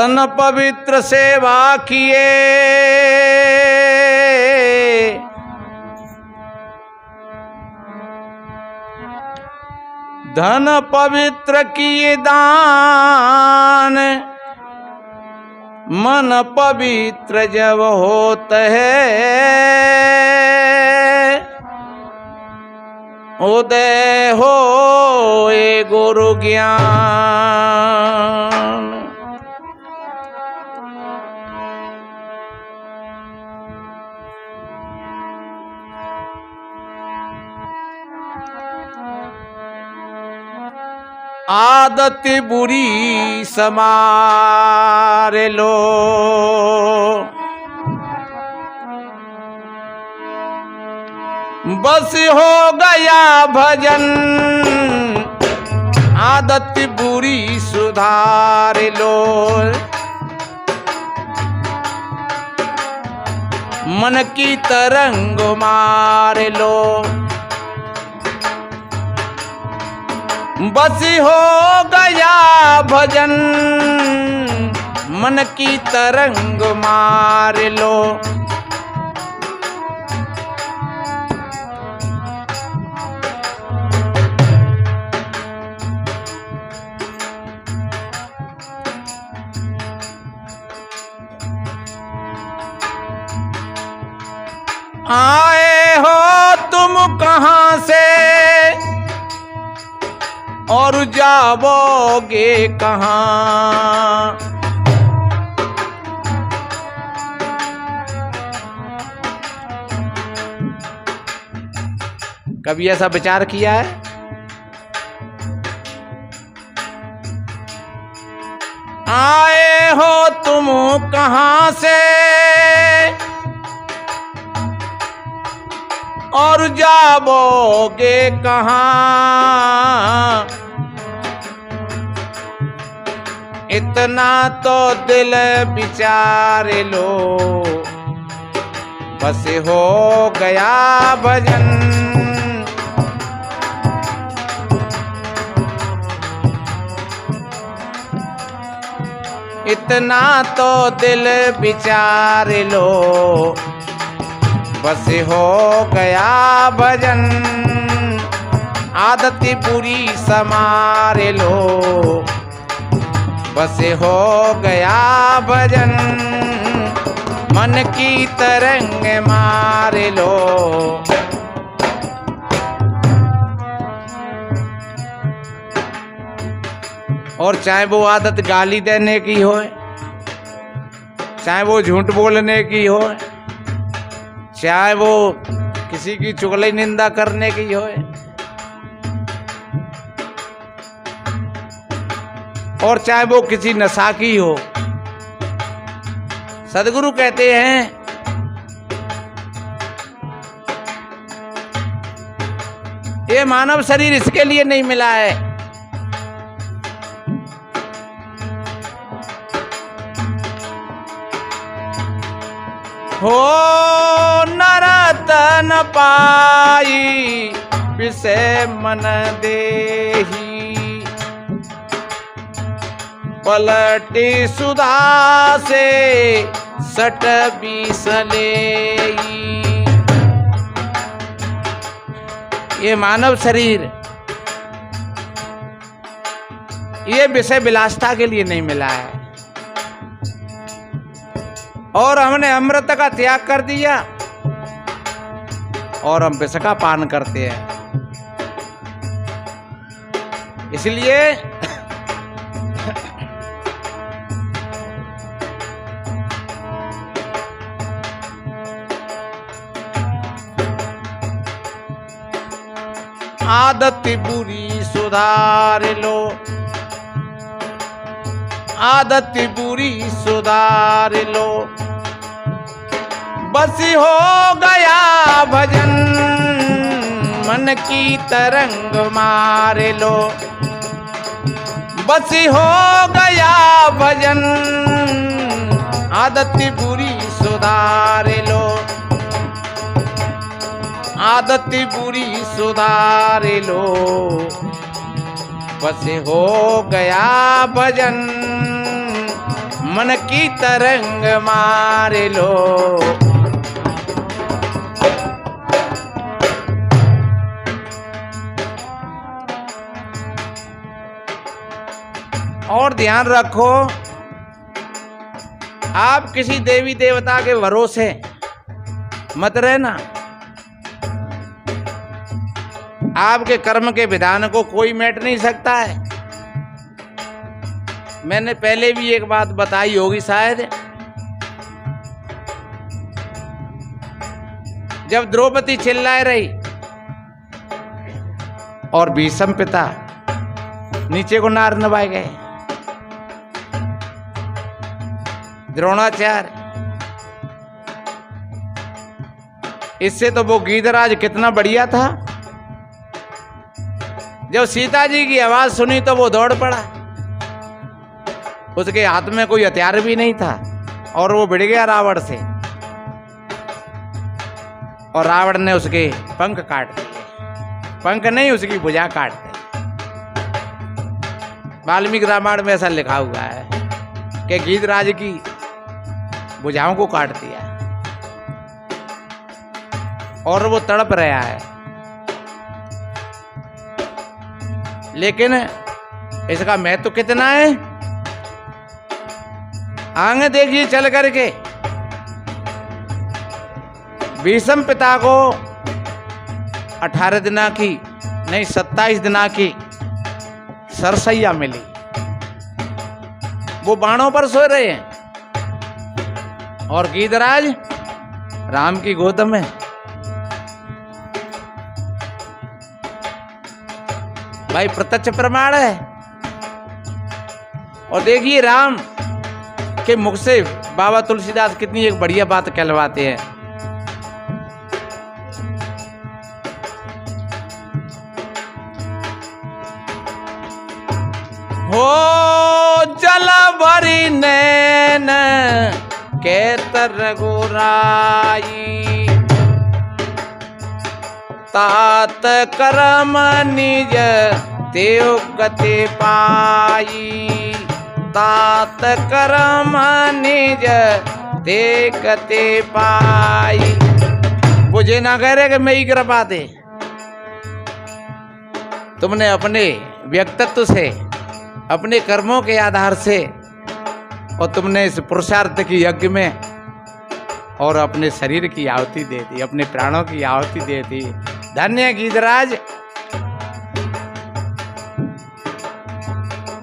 तन पवित्र सेवा किए, धन पवित्र किए दान, मन पवित्र जब होत है, उदय हो ये गुरु ज्ञान। आदत बुरी समार लो, बस हो गया भजन, आदत बुरी सुधार लो, मन की तरंग मार लो, बस हो गया भजन, मन की तरंग मार लो। आए हो तुम कहाँ से और जाओगे कहाँ, कभी ऐसा विचार किया है? आए हो तुम कहाँ से और जाओगे कहाँ, इतना तो दिल विचार लो, बस हो गया भजन। इतना तो दिल विचार लो, बस हो गया भजन। आदत बुरी समार लो, बस हो गया भजन। मन की तरंग मार लो, और चाहे वो आदत गाली देने की हो, चाहे वो झूठ बोलने की हो, चाहे वो किसी की चुगली निंदा करने की हो, और चाहे वो किसी नशा की हो, सदगुरु कहते हैं ये मानव शरीर इसके लिए नहीं मिला है। हो नरतन पाई विषय मन देही, पलटी सुधा से सट बीसलेई। ये मानव शरीर ये विषय विलासता के लिए नहीं मिला है, और हमने अमृत का त्याग कर दिया और हम विष का पान करते हैं। इसलिए आदत बुरी सुधार लो, आदत बुरी सुधार लो, बस हो गया भजन। मन की तरंग मार लो, बस हो गया भजन। आदत बुरी सुधार लो, आदत बुरी सुधार लो, बस हो गया भजन। मन की तरंग मार लो। और ध्यान रखो, आप किसी देवी देवता के भरोसे मत रहना। आपके कर्म के विधान को कोई मेट नहीं सकता है। मैंने पहले भी एक बात बताई होगी शायद, जब द्रौपदी चिल्ला रही और भीष्म पिता नीचे को नार नवाए गए, द्रोणाचार्य, इससे तो वो गीधराज कितना बढ़िया था। जब सीता जी की आवाज सुनी तो वो दौड़ पड़ा। उसके हाथ में कोई हथियार भी नहीं था और वो भिड़ गया रावण से, और रावण ने उसके पंख काट दिए। पंख नहीं, उसकी भुजा काट दी। वाल्मीकि रामायण में ऐसा लिखा हुआ है कि गीधराज की भुजाओं को काट दिया और वो तड़प रहा है। लेकिन इसका महत्व कितना है, आगे देखिए चल करके। भीष्म पिता को 18 दिना की नहीं 27 दिना की सरसैया मिली। वो बाणों पर सो रहे हैं और गीधराज राम की गोद में। भाई प्रत्यक्ष प्रमाण है। और देखिए राम के मुख से बाबा तुलसीदास कितनी एक बढ़िया बात कहलवाते हैं। हो जल भरी नैन के रघुराई, तात करम निज देव गति पाई, तात करम निज देखते पाई। मुझे ना कह रहे कि मैं ही कृपा दे, तुमने अपने व्यक्तित्व से, अपने कर्मों के आधार से, और तुमने इस पुरुषार्थ की यज्ञ में और अपने शरीर की आहुति दे दी, अपने प्राणों की आहुति दे दी। धन्य गीधराज।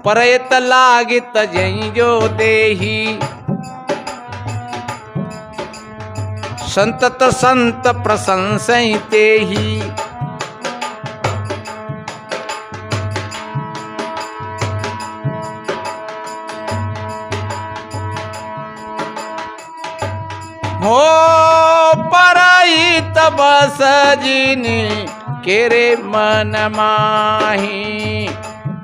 परयत लागित जई जो देही, संतत संत प्रशंसई तेहि। हो पराई तब सजिनी केरे मन माही,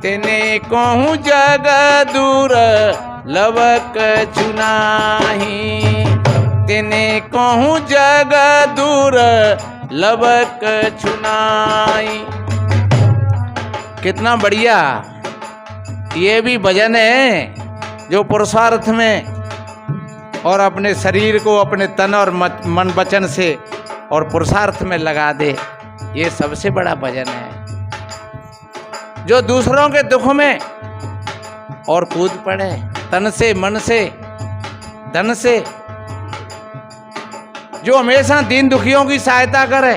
तेने कहूँ जग दूर लवक चुनाही, तेने कहूँ जग दूर लवक चुनाई। कितना बढ़िया ये भी भजन है जो पुरुषार्थ में और अपने शरीर को अपने तन और मन वचन से और पुरुषार्थ में लगा दे। ये सबसे बड़ा भजन है जो दूसरों के दुख में और कूद पड़े, तन से, मन से, धन से, जो हमेशा दीन दुखियों की सहायता करे।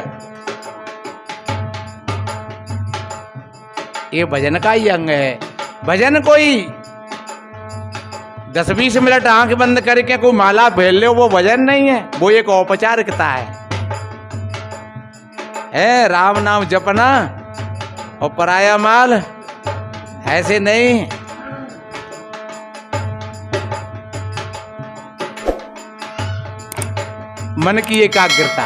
ये भजन का ही अंग है। भजन कोई 10-20 मिनट आंख बंद करके कोई माला फेर ले, वो भजन नहीं है, वो एक औपचारिकता है राम नाम जपना और पराया माल ऐसे नहीं। मन की एकाग्रता,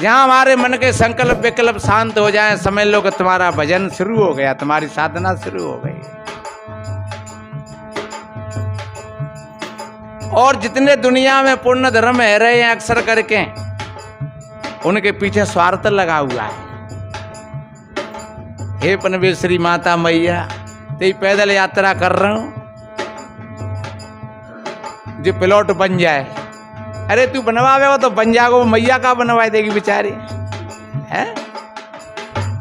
जहां हमारे मन के संकल्प विकल्प शांत हो जाएं, समझ लो कि तुम्हारा भजन शुरू हो गया, तुम्हारी साधना शुरू हो गई। और जितने दुनिया में पुण्य धर्म है रहे हैं अक्सर करके, उनके पीछे स्वार्थ लगा हुआ है। हे पनवेश्वरी माता मैया, तेरी पैदल यात्रा कर रहा हूं, जो प्लॉट बन जाए। अरे तू बनवावे हो तो बन जाएगा, वो मैया का बनवा देगी बेचारी है।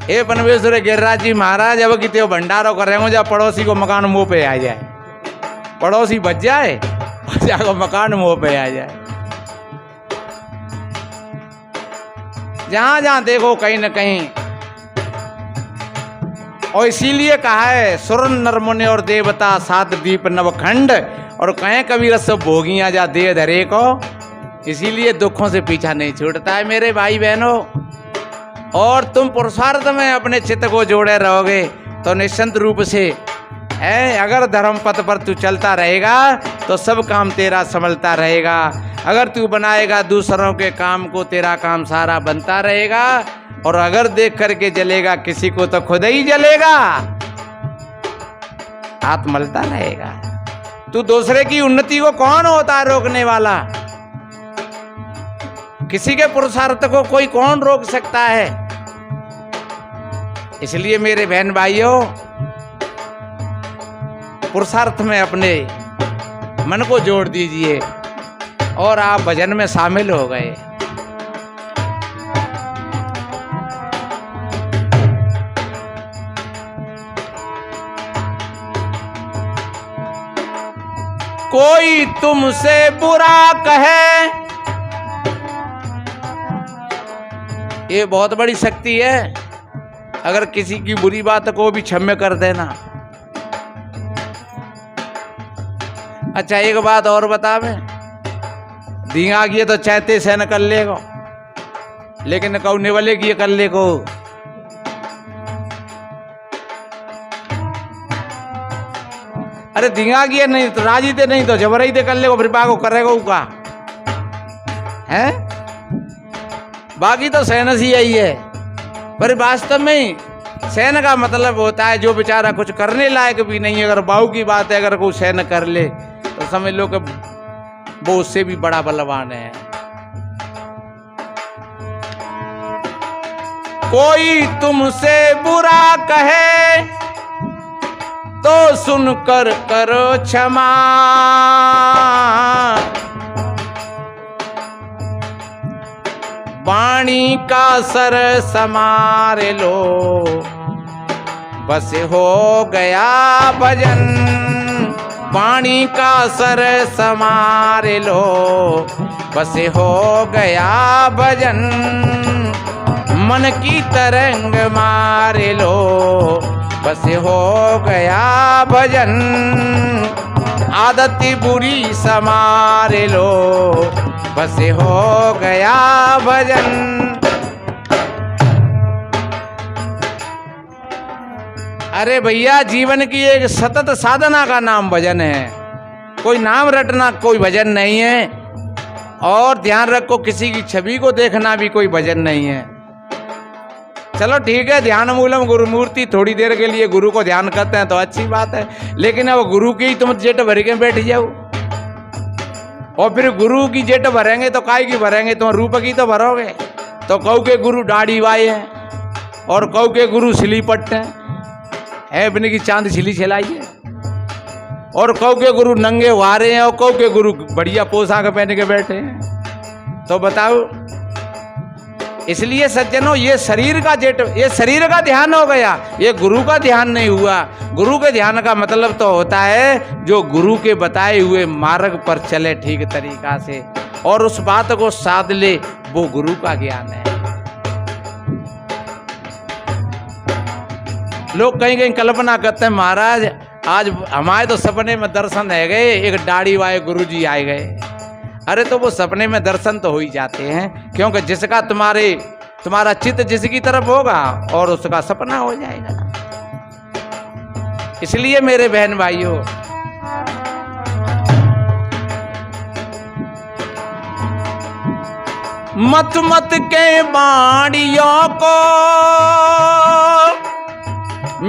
ए बनवेश्वर गिरिराज जी महाराज अब कितने भंडारों कर रहे हो, जब पड़ोसी को मकान मुंह पे आ जाए, पड़ोसी बच जाए और जाकर मकान मुंह पे आ जाए। जहां जहां देखो कहीं न कहीं, और इसीलिए कहा है सुर नर मुनि और देवता सात दीप नवखंड, और कहें कबीर सब भोगियां जा दे धरे को, इसीलिए दुखों से पीछा नहीं छूटता है मेरे भाई बहनों। और तुम पुरुषार्थ में अपने चित्त को जोड़े रहोगे तो निश्चिंत रूप से है, अगर धर्म पथ पर तू चलता रहेगा तो सब काम तेरा संभलता रहेगा। अगर तू बनाएगा दूसरों के काम को, तेरा काम सारा बनता रहेगा। और अगर देख करके जलेगा किसी को तो खुद ही जलेगा, हाथ मलता रहेगा। तू दूसरे की उन्नति को कौन होता है रोकने वाला? किसी के पुरुषार्थ को कोई कौन रोक सकता है? इसलिए मेरे बहन भाइयों, पुरुषार्थ में अपने मन को जोड़ दीजिए और आप भजन में शामिल हो गए। कोई तुमसे बुरा कहे, ये बहुत बड़ी शक्ति है। अगर किसी की बुरी बात को भी क्षम्य कर देना। अच्छा एक बात और बतावे, धींगा किए तो चाहते से न कर लेगो, लेकिन कहू निवले किए कर ले को। अरे धींगा किए नहीं तो राजी थे, नहीं तो जबरई थे कर ले को, फिर बागो करेगा का है। बाकी तो सहनस ही यही है, पर वास्तव में सहन का मतलब होता है जो बेचारा कुछ करने लायक भी नहीं है। अगर बाहू की बात है, अगर कोई सहन कर ले तो समझ लो कि वो उससे भी बड़ा बलवान है। कोई तुमसे बुरा कहे तो सुनकर करो क्षमा, वाणी का सर समार लो, बस हो गया भजन। वाणी का सर समार लो, बस हो गया भजन। मन की तरंग मार लो, बस हो गया भजन। आदत बुरी समार लो, बस हो गया भजन। अरे भैया, जीवन की एक सतत साधना का नाम भजन है। कोई नाम रटना कोई भजन नहीं है। और ध्यान रखो, किसी की छवि को देखना भी कोई भजन नहीं है। चलो ठीक है, ध्यान मूलम गुरु मूर्ति, थोड़ी देर के लिए गुरु को ध्यान करते हैं तो अच्छी बात है, लेकिन अब गुरु की तुम जेट भर के बैठ जाओ, और फिर गुरु की जेट भरेंगे तो काय की भरेंगे, तुम रूप की तो भरोगे। तो कऊ के गुरु दाढ़ी वाए हैं, और कऊ के गुरु सिलीपट है अपने की चांद छिली छिलाई, और कऊ के गुरु नंगे वारे हैं, और कऊ के गुरु बढ़िया पोशाक पहन के बैठे हैं। तो बताओ, इसलिए सज्जनों, ये शरीर का जेट, ये शरीर का ध्यान हो गया, ये गुरु का ध्यान नहीं हुआ। गुरु के ध्यान का मतलब तो होता है जो गुरु के बताए हुए मार्ग पर चले ठीक तरीका से, और उस बात को साध ले, वो गुरु का ज्ञान है। लोग कहीं कहीं कल्पना करते हैं, महाराज आज हमारे तो सपने में दर्शन है गए, एक दाढ़ी वाले गुरु जी आए गए। अरे तो वो सपने में दर्शन तो हो ही जाते हैं, क्योंकि जिसका तुम्हारा चित्त जिसकी तरफ होगा और उसका सपना हो जाएगा। इसलिए मेरे बहन भाइयों, मत मत के बाणियों को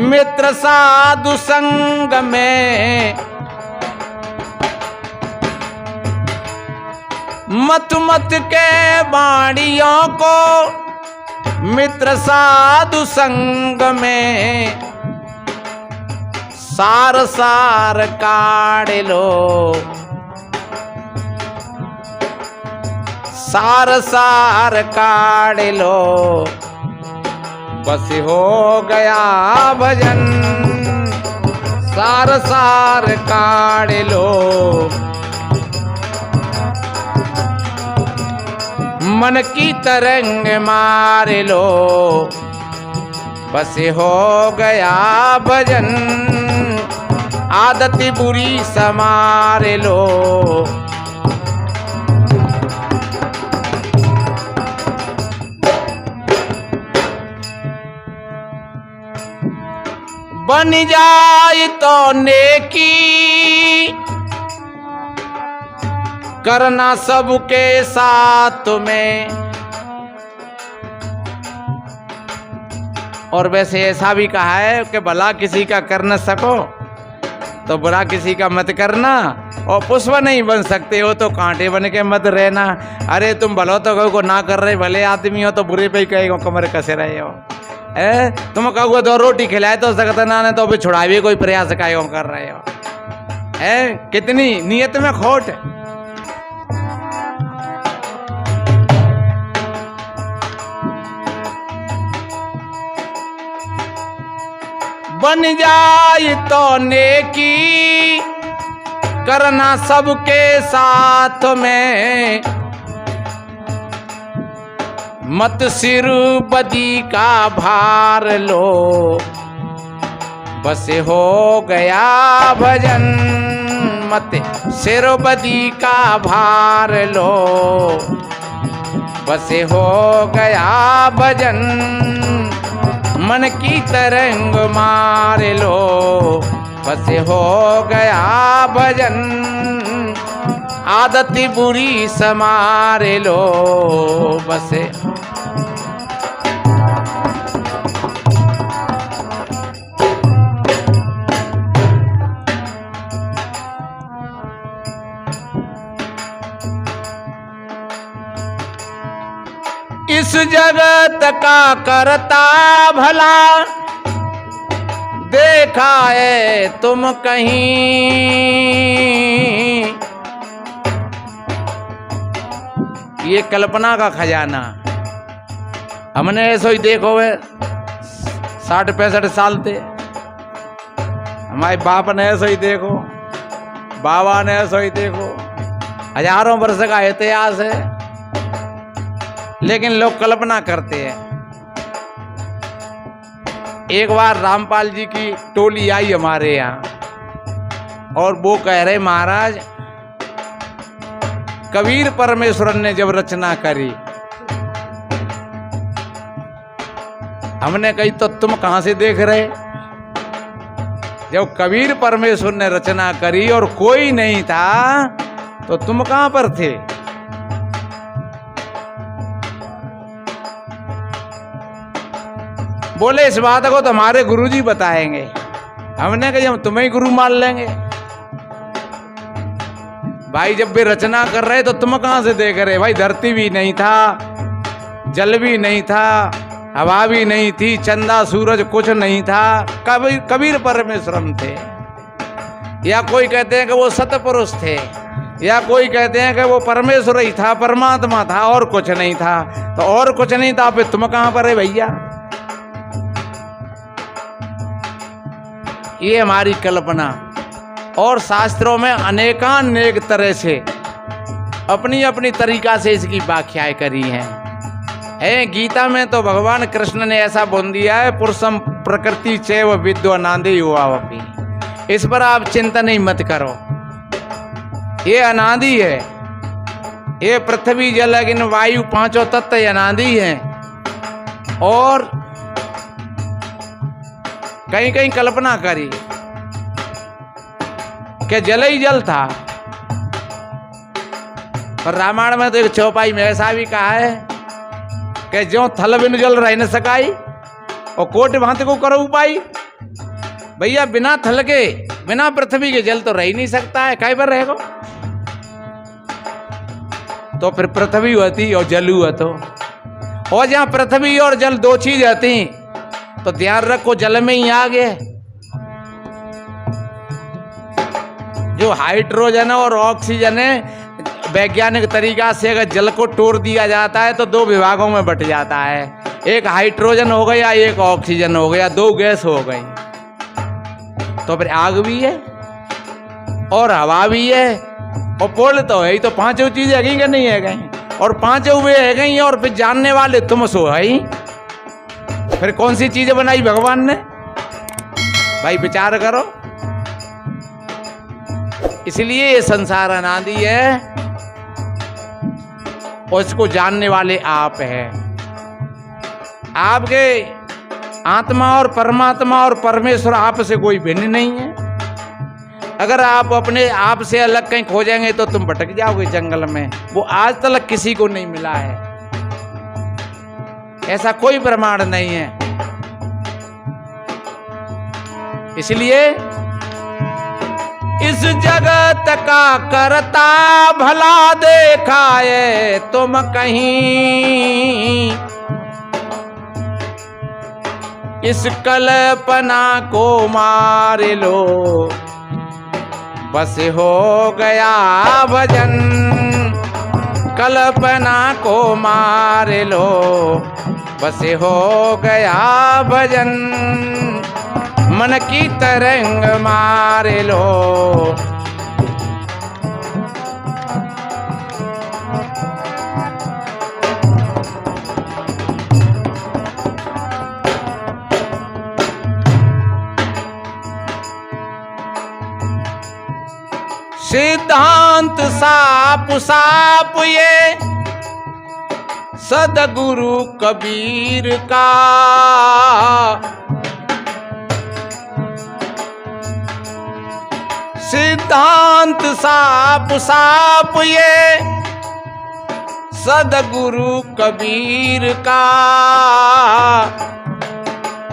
मित्र साधु संग में, मत मत के बाणियों को मित्र साधु संग में, सार सार काढ़ लो, सार सार काढ़ लो, बस हो गया भजन। सार सार काढ़ लो, मन की तरंग मार लो, बस हो गया भजन। आदत बुरी समार लो, बन जाए तो नेकी, करना सबके साथ में। और वैसे ऐसा भी कहा है कि भला किसी का कर न सको तो बुरा किसी का मत करना, और पुष्प नहीं बन सकते हो तो कांटे बन के मत रहना। अरे तुम भलो तो कहो को ना कर रहे, भले आदमी हो तो बुरे पे ही कहेगा कमर कसे रहे हो। तुम कहो तो रोटी खिलाए तो सकते ना, ने तो अभी छुड़ावे कोई प्रयास का कर रहे हो। कितनी नियत में खोट। बन जाए तो नेकी, करना सबके साथ में। मत सिर बदी का भार लो, बस हो गया भजन। मत सिर बदी का भार लो, बस हो गया भजन। मन की तरंग मार लो, बस हो गया भजन। आदत बुरी समार लो, बस। इस जगत का करता भला, देखा है तुम कहीं। ये कल्पना का खजाना हमने ऐसा ही देखो है। 60-65 साल थे, हमारे बाप ने ऐसा ही देखो, बाबा ने ऐसा ही देखो। हजारों वर्ष का इतिहास है, लेकिन लोग कल्पना करते हैं। एक बार रामपाल जी की टोली आई हमारे यहाँ, और वो कह रहे महाराज कबीर परमेश्वर ने जब रचना करी, हमने कही तो तुम कहां से देख रहे? जब कबीर परमेश्वर ने रचना करी और कोई नहीं था तो तुम कहां पर थे? बोले इस बात को तो हमारे गुरुजी बताएंगे। हमने कहा हम तुम्हें ही गुरु मान लेंगे। भाई जब भी रचना कर रहे तो तुम कहां से देख रहे? भाई धरती भी नहीं था, जल भी नहीं था, हवा भी नहीं थी, चंदा सूरज कुछ नहीं था। कबीर परमेश्वरम थे। या कोई कहते हैं कि वो सतपुरुष थे, या कोई कहते हैं कि वो परमेश्वर ही था, परमात्मा था, और कुछ नहीं था। तो और कुछ नहीं था, फिर तुम कहां पर है भैया? ये हमारी कल्पना। और शास्त्रों में अनेकानेक तरह से अपनी अपनी तरीका से इसकी व्याख्याएं करी हैं। गीता में तो भगवान कृष्ण ने ऐसा बोल दिया है, पुरुषम प्रकृति चैव विद्वानादि युवावपि। इस पर आप चिंता नहीं मत करो, ये अनादि है। ये पृथ्वी जल अग्नि वायु पांचों तत्व अनादि हैं। और कहीं कहीं कल्पना करी कि जल ही जल था, पर रामायण में तो एक चौपाई में ऐसा भी कहा है कि जो थल बिन जल रह न सकाई और कोट भांति को करो उपाय। भैया बिना थल के, बिना पृथ्वी के जल तो रह ही नहीं सकता है, कहीं पर रहेगा? तो फिर पृथ्वी होती और जल हुआ तो। और जहां पृथ्वी और जल दो चीज आती तो ध्यान रखो जल में ही आ गए। जो हाइड्रोजन और ऑक्सीजन है वैज्ञानिक तरीका से अगर जल को तोड़ दिया जाता है तो दो विभागों में बट जाता है, एक हाइड्रोजन हो गया, एक ऑक्सीजन हो गया, दो गैस हो गई। तो फिर आग भी है और हवा भी है और पुल तो है ही, तो पांचों चीजें है कि नहीं है गई, और पांचों वे है गई और फिर जानने वाले तुम सो है ही। फिर कौन सी चीजें बनाई भगवान ने, भाई विचार करो। इसलिए ये संसार अनादि है और इसको जानने वाले आप हैं। आपके आत्मा और परमात्मा और परमेश्वर आप से कोई भिन्न नहीं है। अगर आप अपने आप से अलग कहीं खोजेंगे तो तुम भटक जाओगे जंगल में, वो आज तक किसी को नहीं मिला है, ऐसा कोई प्रमाण नहीं है। इसलिए इस जगत का करता भला देखाए तुम कहीं, इस कल्पना को मार लो बस हो गया भजन, कल्पना को मार लो बस हो गया भजन, मन की तरंग मार लो। सिद्धांत साफ साफ ये सदगुरु कबीर का, सिद्धांत साफ साफ ये सदगुरु कबीर का,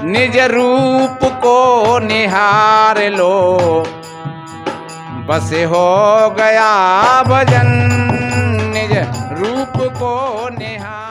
निज रूप को निहार लो बस हो गया भजन, निज रूप को निहार।